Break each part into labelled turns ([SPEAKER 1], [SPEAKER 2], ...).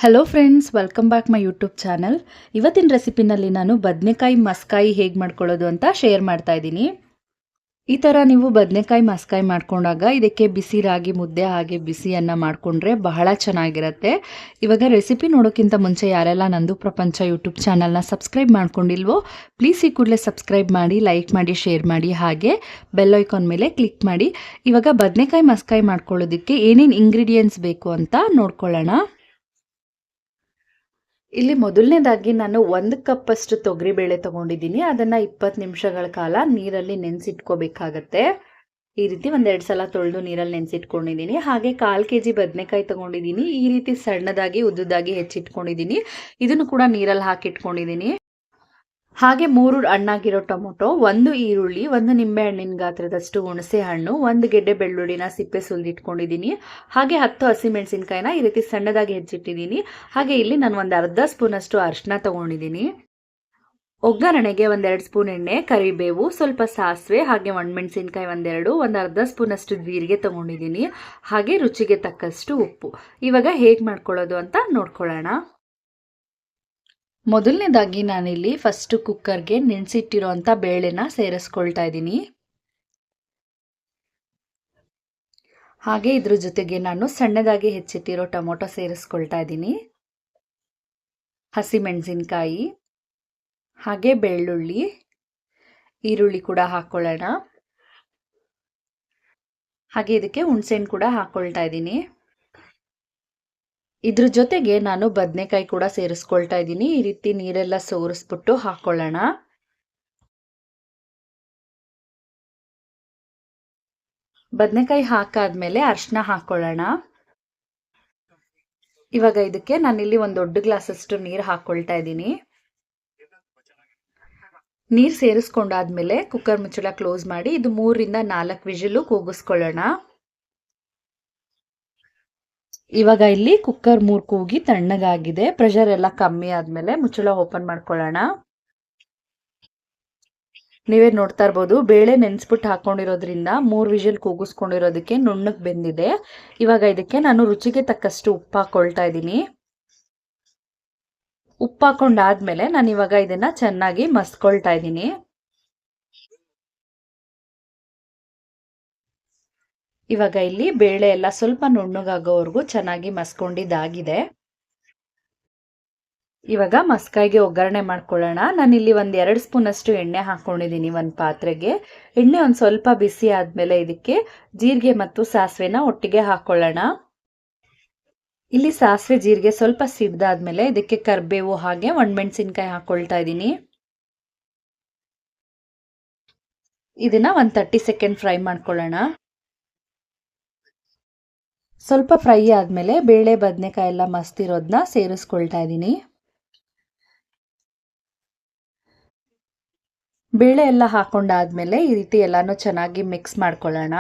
[SPEAKER 1] Hello friends, welcome back my YouTube channel. ಇವತ್ತಿನ ರೆಸಿಪಿನಲ್ಲಿ ನಾನು ಬದನೆಕಾಯಿ ಮಸ್ಕಾಯಿ ಹೇಗೆ ಮಾಡ್ಕೊಳ್ಳೋದು ಅಂತ ಶೇರ್ ಮಾಡ್ತಾ ಇದ್ದೀನಿ. ಈ ಥರ ನೀವು ಬದನೆಕಾಯಿ ಮಸ್ಕಾಯಿ ಮಾಡ್ಕೊಂಡಾಗ ಇದಕ್ಕೆ ಬಿಸಿ ರಾಗಿ ಮುದ್ದೆ ಹಾಗೆ ಬಿಸಿ ಅನ್ನ ಮಾಡಿಕೊಂಡ್ರೆ ಬಹಳ ಚೆನ್ನಾಗಿರುತ್ತೆ. ಇವಾಗ ರೆಸಿಪಿ ನೋಡೋಕ್ಕಿಂತ ಮುಂಚೆ ಯಾರೆಲ್ಲ ನಂದು ಪ್ರಪಂಚ ಯೂಟ್ಯೂಬ್ ಚಾನಲ್ನ ಸಬ್ಸ್ಕ್ರೈಬ್ ಮಾಡ್ಕೊಂಡಿಲ್ವೋ ಪ್ಲೀಸ್ ಈ ಕೂಡಲೇ ಸಬ್ಸ್ಕ್ರೈಬ್ ಮಾಡಿ, ಲೈಕ್ ಮಾಡಿ, ಶೇರ್ ಮಾಡಿ, ಹಾಗೆ ಬೆಲ್ ಐಕಾನ್ ಮೇಲೆ ಕ್ಲಿಕ್ ಮಾಡಿ. ಇವಾಗ ಬದನೆಕಾಯಿ ಮಸ್ಕಾಯಿ ಮಾಡ್ಕೊಳ್ಳೋದಕ್ಕೆ ಏನೇನು ಇಂಗ್ರೀಡಿಯೆಂಟ್ಸ್ ಬೇಕು ಅಂತ ನೋಡ್ಕೊಳ್ಳೋಣ. ಇಲ್ಲಿ ಮೊದಲನೇದಾಗಿ ನಾನು 1 ಕಪ್ ಅಷ್ಟು ತೊಗರಿಬೇಳೆ ತಗೊಂಡಿದ್ದೀನಿ. ಅದನ್ನು 20 ನಿಮಿಷಗಳ ಕಾಲ ನೀರಲ್ಲಿ ನೆನೆಸಿಟ್ಕೋಬೇಕಾಗತ್ತೆ. ಈ ರೀತಿ 1-2 ಸಲ ತೊಳೆದು ನೀರಲ್ಲಿ ನೆನೆಸಿಟ್ಕೊಂಡಿದ್ದೀನಿ. ಹಾಗೆ 1/4 kg ಬದನೆಕಾಯಿ ತಗೊಂಡಿದ್ದೀನಿ. ಈ ರೀತಿ ಸಣ್ಣದಾಗಿ ಉದ್ದುದಾಗಿ ಹೆಚ್ಚಿಟ್ಕೊಂಡಿದ್ದೀನಿ. ಇದನ್ನು ಕೂಡ ನೀರಲ್ಲಿ ಹಾಕಿಟ್ಕೊಂಡಿದ್ದೀನಿ. ಹಾಗೆ 3 ಹಣ್ಣಾಗಿರೋ ಟೊಮೊಟೊ, 1 ಈರುಳ್ಳಿ, 1 ನಿಂಬೆ ಹಣ್ಣಿನ ಗಾತ್ರದಷ್ಟು ಹುಣಸೆ ಹಣ್ಣು, 1 ಗೆಡ್ಡೆ ಬೆಳ್ಳುಳ್ಳಿನ ಸಿಪ್ಪೆ ಸುಲಿದಿಟ್ಕೊಂಡಿದ್ದೀನಿ. ಹಾಗೆ 10 ಹಸಿಮೆಣಸಿನ್ಕಾಯಿನ ಈ ರೀತಿ ಸಣ್ಣದಾಗಿ ಹೆಚ್ಚಿಟ್ಟಿದ್ದೀನಿ. ಹಾಗೆ ಇಲ್ಲಿ ನಾನು ಒಂದು ಅರ್ಧ ಸ್ಪೂನ್ ಅಷ್ಟು ಅರಿಶಿನ ತಗೊಂಡಿದ್ದೀನಿ. ಒಗ್ಗರಣೆಗೆ 1-2 ಸ್ಪೂನ್ ಎಣ್ಣೆ, ಕರಿಬೇವು, ಸ್ವಲ್ಪ ಸಾಸಿವೆ, ಹಾಗೆ ಒಣಮೆಣಸಿನ್ಕಾಯಿ 1-2, ಒಂದು ಅರ್ಧ ಸ್ಪೂನ್ ಅಷ್ಟು ಜೀರಿಗೆ ತಗೊಂಡಿದ್ದೀನಿ. ಹಾಗೆ ರುಚಿಗೆ ತಕ್ಕಷ್ಟು ಉಪ್ಪು. ಇವಾಗ ಹೇಗೆ ಮಾಡ್ಕೊಳ್ಳೋದು ಅಂತ ನೋಡ್ಕೊಳ್ಳೋಣ. ಮೊದಲನೇದಾಗಿ ನಾನಿಲ್ಲಿ ಫಸ್ಟ್ ಕುಕ್ಕರ್ಗೆ ನೆನೆಸಿಟ್ಟಿರೋಂಥ ಬೇಳೆನ ಸೇರಿಸ್ಕೊಳ್ತಾ ಇದ್ದೀನಿ. ಹಾಗೆ ಇದ್ರ ಜೊತೆಗೆ ನಾನು ಸಣ್ಣದಾಗಿ ಹೆಚ್ಚಿಟ್ಟಿರೋ ಟೊಮೊಟೊ ಸೇರಿಸ್ಕೊಳ್ತಾ ಇದ್ದೀನಿ. ಹಸಿಮೆಣಸಿನ್ಕಾಯಿ, ಹಾಗೆ ಬೆಳ್ಳುಳ್ಳಿ, ಈರುಳ್ಳಿ ಕೂಡ ಹಾಕ್ಕೊಳ್ಳೋಣ. ಹಾಗೆ ಇದಕ್ಕೆ ಹುಣಸೆಹಣ್ಣು ಕೂಡ ಹಾಕ್ಕೊಳ್ತಾ ಇದ್ದೀನಿ. ಇದ್ರ ಜೊತೆಗೆ ನಾನು ಬದನೆಕಾಯಿ ಕೂಡ ಸೇರಿಸ್ಕೊಳ್ತಾ ಇದ್ದೀನಿ. ಈ ರೀತಿ ನೀರೆಲ್ಲ ಸೋರಿಸ್ಬಿಟ್ಟು ಹಾಕೊಳ್ಳೋಣ. ಬದನೆಕಾಯಿ ಹಾಕಾದ್ಮೇಲೆ ಅರಿಶಿನ ಹಾಕೊಳ್ಳೋಣ. ಇವಾಗ ಇದಕ್ಕೆ ನಾನಿಲ್ಲಿ ಒಂದು ದೊಡ್ಡ ಗ್ಲಾಸ್ ಅಷ್ಟು ನೀರು ಹಾಕೊಳ್ತಾ ಇದ್ದೀನಿ. ನೀರು ಸೇರಿಸ್ಕೊಂಡಾದ್ಮೇಲೆ ಕುಕ್ಕರ್ ಮುಚ್ಚಳ ಕ್ಲೋಸ್ ಮಾಡಿ ಇದು 3-4 ವಿಜಿಲು ಕೂಗಿಸ್ಕೊಳ್ಳೋಣ. ಇವಾಗ ಇಲ್ಲಿ ಕುಕ್ಕರ್ 3 ಕೂಗಿ ತಣ್ಣಗಾಗಿದೆ. ಪ್ರೆಷರ್ ಎಲ್ಲ ಕಮ್ಮಿ ಆದ್ಮೇಲೆ ಮುಚ್ಚಳ ಓಪನ್ ಮಾಡ್ಕೊಳ್ಳೋಣ. ನೀವೇ ನೋಡ್ತಾ ಇರ್ಬೋದು, ಬೇಳೆ ನೆನೆಸ್ಬಿಟ್ಟು ಹಾಕೊಂಡಿರೋದ್ರಿಂದ 3 ವಿಜಿಲ್ ಕೂಗಿಸ್ಕೊಂಡಿರೋದಕ್ಕೆ ನುಣ್ಣಗೆ ಬೆಂದಿದೆ. ಇವಾಗ ಇದಕ್ಕೆ ನಾನು ರುಚಿಗೆ ತಕ್ಕಷ್ಟು ಉಪ್ಪು ಹಾಕೊಳ್ತಾ ಇದ್ದೀನಿ. ಉಪ್ಪು ಹಾಕೊಂಡಾದ್ಮೇಲೆ ನಾನು ಇವಾಗ ಇದನ್ನ ಚೆನ್ನಾಗಿ ಮಸ್ಕೊಳ್ತಾ ಇದ್ದೀನಿ. ಇವಾಗ ಇಲ್ಲಿ ಬೇಳೆ ಎಲ್ಲ ಸ್ವಲ್ಪ ನುಣ್ಣಗಾಗೋವರೆಗೂ ಚೆನ್ನಾಗಿ ಮಸ್ಕೊಂಡಿದ್ದಾಗಿದೆ. ಇವಾಗ ಮಸ್ಕಾಯಿಗೆ ಒಗ್ಗರಣೆ ಮಾಡ್ಕೊಳ್ಳೋಣ. ನಾನಿಲ್ಲಿ 1-2 ಸ್ಪೂನ್ ಅಷ್ಟು ಎಣ್ಣೆ ಹಾಕೊಂಡಿದ್ದೀನಿ ಒಂದು ಪಾತ್ರೆಗೆ. ಎಣ್ಣೆ ಒಂದು ಸ್ವಲ್ಪ ಬಿಸಿ ಆದ್ಮೇಲೆ ಇದಕ್ಕೆ ಜೀರಿಗೆ ಮತ್ತು ಸಾಸಿವೆನ ಒಟ್ಟಿಗೆ ಹಾಕೊಳ್ಳೋಣ. ಇಲ್ಲಿ ಸಾಸಿವೆ ಜೀರಿಗೆ ಸ್ವಲ್ಪ ಸಿಡ್ದಾದ್ಮೇಲೆ ಇದಕ್ಕೆ ಕರಿಬೇವು ಹಾಗೆ ಒಣಮೆಣಸಿನ್ಕಾಯಿ ಹಾಕೊಳ್ತಾ ಇದ್ದೀನಿ. ಇದನ್ನ ಒಂದು 30 ಸೆಕೆಂಡ್ ಫ್ರೈ ಮಾಡ್ಕೊಳ್ಳೋಣ. ಸ್ವಲ್ಪ ಫ್ರೈ ಆದ್ಮೇಲೆ ಬೇಳೆ ಬದನೆಕಾಯಿ ಎಲ್ಲ ಮಸ್ತಿರೋದನ್ನ ಸೇರಿಸ್ಕೊಳ್ತಾ ಇದ್ದೀನಿ. ಬೇಳೆ ಎಲ್ಲ ಹಾಕೊಂಡಾದ್ಮೇಲೆ ಈ ರೀತಿ ಎಲ್ಲಾನು ಚೆನ್ನಾಗಿ ಮಿಕ್ಸ್ ಮಾಡ್ಕೊಳ್ಳೋಣ.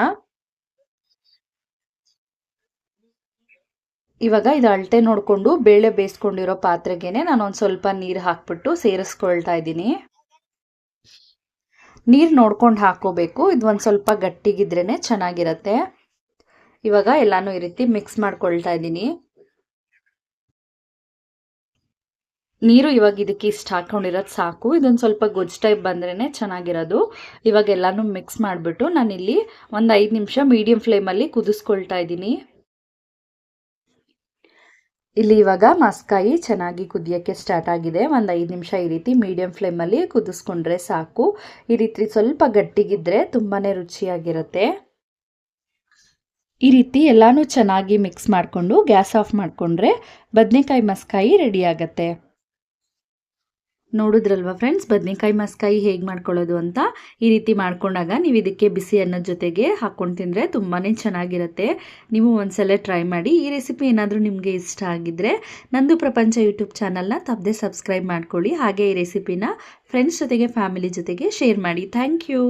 [SPEAKER 1] ಇವಾಗ ಇದು ಅಳತೆ ನೋಡಿಕೊಂಡು ಬೇಳೆ ಬೇಯಿಸ್ಕೊಂಡಿರೋ ಪಾತ್ರೆಗೆನೆ ನಾನು ಒಂದು ಸ್ವಲ್ಪ ನೀರು ಹಾಕ್ಬಿಟ್ಟು ಸೇರಿಸ್ಕೊಳ್ತಾ ಇದ್ದೀನಿ. ನೀರು ನೋಡ್ಕೊಂಡು ಹಾಕೋಬೇಕು. ಇದು ಒಂದು ಸ್ವಲ್ಪ ಗಟ್ಟಿಗಿದ್ರೇನೆ ಚೆನ್ನಾಗಿರತ್ತೆ. ಇವಾಗ ಎಲ್ಲಾನು ಈ ರೀತಿ ಮಿಕ್ಸ್ ಮಾಡ್ಕೊಳ್ತಾ ಇದ್ದೀನಿ. ನೀರು ಇವಾಗ ಇದಕ್ಕೆ ಇಷ್ಟು ಹಾಕೊಂಡಿರೋದು ಸಾಕು. ಇದೊಂದು ಸ್ವಲ್ಪ ಗೊಜ್ಜು ಟೈಪ್ ಬಂದ್ರೇ ಚೆನ್ನಾಗಿರೋದು. ಇವಾಗ ಎಲ್ಲಾನು ಮಿಕ್ಸ್ ಮಾಡಿಬಿಟ್ಟು ನಾನಿಲ್ಲಿ ಒಂದು 5 ನಿಮಿಷ ಮೀಡಿಯಂ ಫ್ಲೇಮಲ್ಲಿ ಕುದಿಸ್ಕೊಳ್ತಾ ಇದ್ದೀನಿ. ಇಲ್ಲಿ ಇವಾಗ ಮಸ್ಕಾಯಿ ಚೆನ್ನಾಗಿ ಕುದಿಯೋಕ್ಕೆ ಸ್ಟಾರ್ಟ್ ಆಗಿದೆ. ಒಂದು 5 ನಿಮಿಷ ಈ ರೀತಿ ಮೀಡಿಯಂ ಫ್ಲೇಮಲ್ಲಿ ಕುದಿಸ್ಕೊಂಡ್ರೆ ಸಾಕು. ಈ ರೀತಿ ಸ್ವಲ್ಪ ಗಟ್ಟಿಗಿದ್ರೆ ತುಂಬಾ ರುಚಿಯಾಗಿರುತ್ತೆ. ಈ ರೀತಿ ಎಲ್ಲಾನು ಚೆನ್ನಾಗಿ ಮಿಕ್ಸ್ ಮಾಡಿಕೊಂಡು ಗ್ಯಾಸ್ ಆಫ್ ಮಾಡಿಕೊಂಡ್ರೆ ಬದನೆಕಾಯಿ ಮಸ್ಕಾಯಿ ರೆಡಿ ಆಗುತ್ತೆ. ನೋಡಿದ್ರಲ್ವಾ ಫ್ರೆಂಡ್ಸ್, ಬದನೆಕಾಯಿ ಮಸ್ಕಾಯಿ ಹೇಗೆ ಮಾಡ್ಕೊಳ್ಳೋದು ಅಂತ. ಈ ರೀತಿ ಮಾಡ್ಕೊಂಡಾಗ ನೀವು ಇದಕ್ಕೆ ಬಿಸಿ ಅನ್ನದ ಜೊತೆಗೆ ಹಾಕ್ಕೊಂಡು ತಿಂದರೆ ತುಂಬಾ ಚೆನ್ನಾಗಿರುತ್ತೆ. ನೀವು ಒಂದ್ಸಲ ಟ್ರೈ ಮಾಡಿ. ಈ ರೆಸಿಪಿ ಏನಾದರೂ ನಿಮಗೆ ಇಷ್ಟ ಆಗಿದ್ದರೆ ನಂದು ಪ್ರಪಂಚ ಯೂಟ್ಯೂಬ್ ಚಾನಲ್ನ ತಪ್ಪದೆ ಸಬ್ಸ್ಕ್ರೈಬ್ ಮಾಡ್ಕೊಳ್ಳಿ. ಹಾಗೆ ಈ ರೆಸಿಪಿನ ಫ್ರೆಂಡ್ಸ್ ಜೊತೆಗೆ ಫ್ಯಾಮಿಲಿ ಜೊತೆಗೆ ಶೇರ್ ಮಾಡಿ. Thank you.